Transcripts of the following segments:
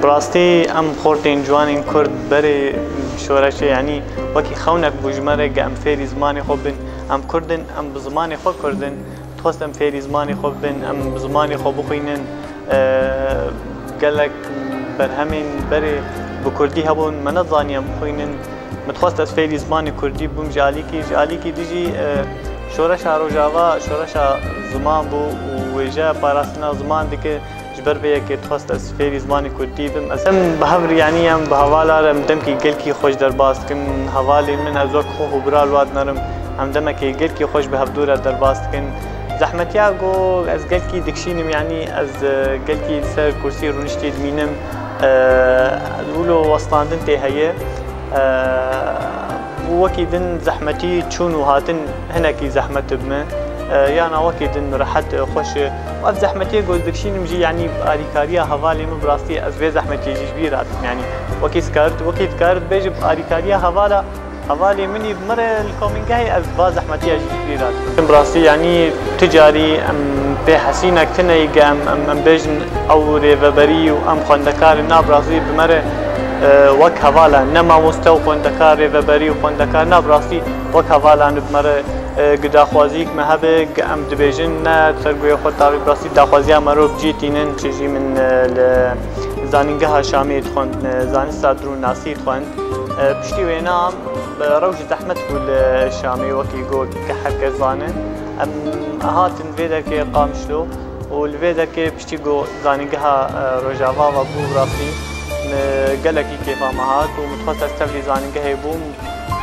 براستی ام خورتین جوانین کرد بری شورش یعنی وکی خونک بوجمره که ام فیری زمانی خوب بین ام کردن ام بزمانی خوب کردن تواست ام فیری زمانی خوب بین ام بزمانی خوب بخوینن قالك برهمين بري بكردي هبون من الظانية بخوينن متخصص از فيلي زماني كردي بوم جاليكي ديجي شورشا روجاوا شورشا زمان بو ويجا باراسنا زمان ديك جبر بيه كي تخصص از فيلي زماني كردي بم اسم بهبر يعني ام بهوالا رم دمكي قلكي خوش درباس كن هوالي من ازوك خو برال واد نرم ام دمكي قلكي خوش بهبدورة درباس كن زحمتياغو از قلكي دكشينم يعني از قلكي سر كرسي رونشتي دمينم ولو وسطاندن تي هي وكي دن زحمتي تشون وهاتن هناكي زحمت بما يعني وكي دن راحت خوش واف زحمتي قول دكشينم جي يعني باريكاريا هوالي مبراستي از في زحمتي جي كبيرات يعني وكي سكرت بيجي باريكاريا هوالا حوالي مني بمرة الكومينجاي از باز احمدية جبيرات براسي يعني تجاري ام بحسينك تنايق ام بيجن او ريفبري وام خوندكار نابراسي بمرة وك هوالا نما مستوى خوندكار ريفبري وخوندكار نابراسي وك هوالا بمرة قدا خوازيك مهبك ام دبيجن نا ترقوي خود طاري براسي دا خوازيا مرو بجيتينن تجي من زانينجها شامي تخوند زاني صادرون ناسي تخوند بشتي وينام روج زحمت كل الشامي وكي يقول كحق زانن هاتن فيدا كي قامشلو والفيدا كي بشتي جو زانيجها رجافا وابو راسي قالكي كيف هات ومتخصص تبلي زانيجها يبوم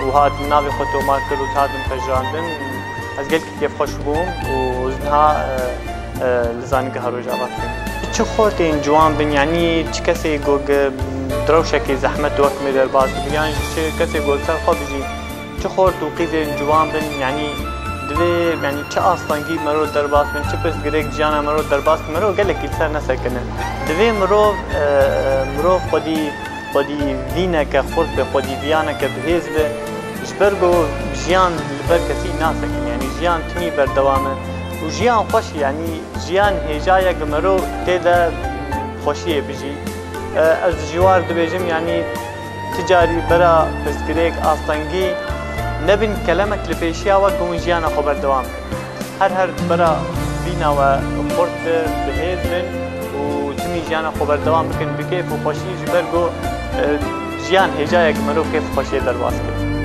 وهات نافي خطو ماركر وهات متجراندن از قالك كيف خوش بوم وزنها لزانيجها رجافا چه خورتين جوان بن يعني چه كسي جوج دروشكي زحمت وقت مدر باز يعني چه كسي جوج سر خو بيجي چه خورت وقيزين جوان بن يعني دوي يعني چه اصلانگي مرو درباس من چه پس گريك جانا مرو درباس مرو قالك يسر نسكنه دوي مرو خودي دينا كخورت بخودي ديانا كبهيز به جبرگو جيان لبركسي ناسك يعني جيان تمي بردوامه وجيان خوش يعني جيان هجايا مرو تيدا خوشيه بيجي از جوار دبيجم يعني تجاري برا بسكريك اصلنگي نبن كلامك لبيشيا وقوم جيانا خبر دوام هر برا بينا وخورت بهيزن وتمي جيانا خبر دوام بكن بكيف وخوشي جبرگو جيان هجايا مرو كيف خوشيه درباس كن